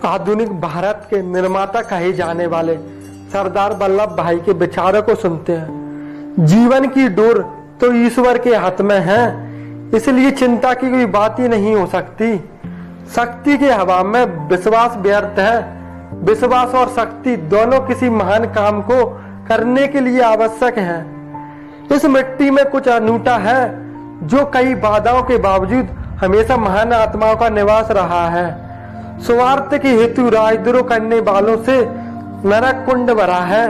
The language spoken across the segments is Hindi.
आधुनिक भारत के निर्माता कहे जाने वाले सरदार वल्लभ भाई के विचारों को सुनते हैं। जीवन की डोर तो ईश्वर के हाथ में है, इसलिए चिंता की कोई बात ही नहीं हो सकती। शक्ति के अभाव में विश्वास व्यर्थ है। विश्वास और शक्ति दोनों किसी महान काम को करने के लिए आवश्यक है। इस मिट्टी में कुछ अनूठा है जो कई बाधाओं के बावजूद हमेशा महान आत्माओं का निवास रहा है। स्वार्थ के हेतु राजद्रोह करने वालों से नरक कुंड भरा है।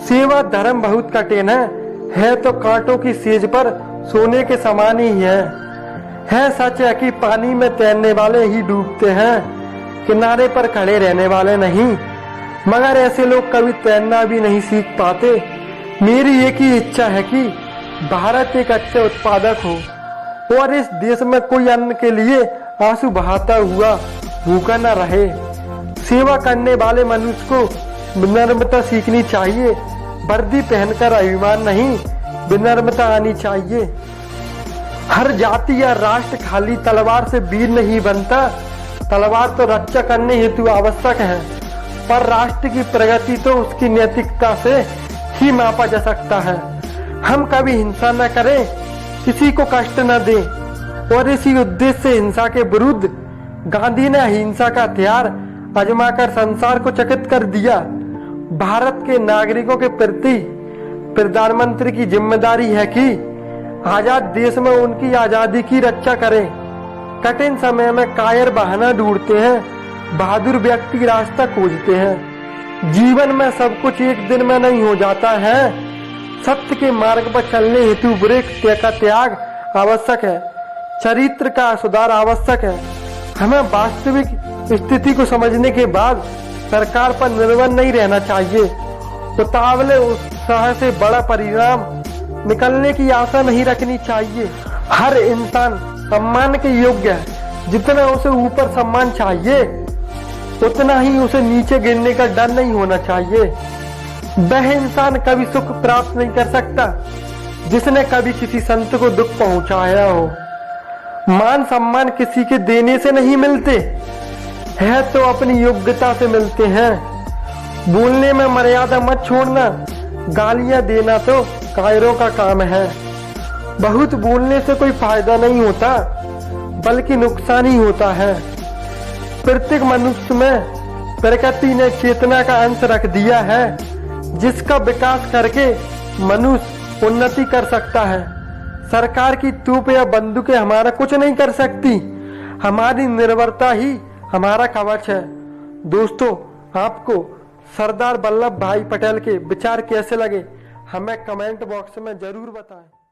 सेवा धर्म बहुत कठिन है तो कांटों की सेज पर सोने के समान ही है। सच है कि पानी में तैरने वाले ही डूबते हैं, किनारे पर खड़े रहने वाले नहीं। मगर ऐसे लोग कभी तैरना भी नहीं सीख पाते। मेरी एक ही इच्छा है कि भारत एक अच्छे उत्पादक हो और इस देश में कोई अन्न के लिए आंसू बहाता हुआ भूखा न रहे। सेवा करने वाले मनुष्य को विनम्रता सीखनी चाहिए। वर्दी पहनकर अभिमान नहीं, विनम्रता आनी चाहिए। हर जाति या राष्ट्र खाली तलवार से वीर नहीं बनता। तलवार तो रक्षा करने हेतु आवश्यक है, पर राष्ट्र की प्रगति तो उसकी नैतिकता से ही मापा जा सकता है। हम कभी हिंसा न करें, किसी को कष्ट न दें और इसी उद्देश्य से हिंसा के विरुद्ध गांधी ने अहिंसा का हथियार आजमाकर संसार को चकित कर दिया। भारत के नागरिकों के प्रति प्रधानमंत्री की जिम्मेदारी है कि आजाद देश में उनकी आजादी की रक्षा करें। कठिन समय में कायर बहाना ढूंढते हैं, बहादुर व्यक्ति रास्ता खोजते हैं। जीवन में सब कुछ एक दिन में नहीं हो जाता है। सत्य के मार्ग पर चलने हेतु बुरे का त्याग आवश्यक है, चरित्र का सुधार आवश्यक है। हमें वास्तविक स्थिति को समझने के बाद सरकार पर निर्भर नहीं रहना चाहिए। उतावले उत्साह से बड़ा परिणाम निकलने की आशा नहीं रखनी चाहिए। हर इंसान सम्मान के योग्य है। जितना उसे ऊपर सम्मान चाहिए उतना ही उसे नीचे गिरने का डर नहीं होना चाहिए। वह इंसान कभी सुख प्राप्त नहीं कर सकता जिसने कभी किसी संत को दुख पहुंचाया हो। मान सम्मान किसी के देने से नहीं मिलते है तो अपनी योग्यता से मिलते हैं। बोलने में मर्यादा मत छोड़ना। गालियां देना तो कायरों का काम है। बहुत बोलने से कोई फायदा नहीं होता बल्कि नुकसान ही होता है। प्रत्येक मनुष्य में प्रकृति ने चेतना का अंश रख दिया है जिसका विकास करके मनुष्य उन्नति कर सकता है। सरकार की तोप या बंदूकें हमारा कुछ नहीं कर सकती। हमारी निर्भरता ही हमारा कवच है। दोस्तों, आपको सरदार वल्लभ भाई पटेल के विचार कैसे लगे हमें कमेंट बॉक्स में जरूर बताएं।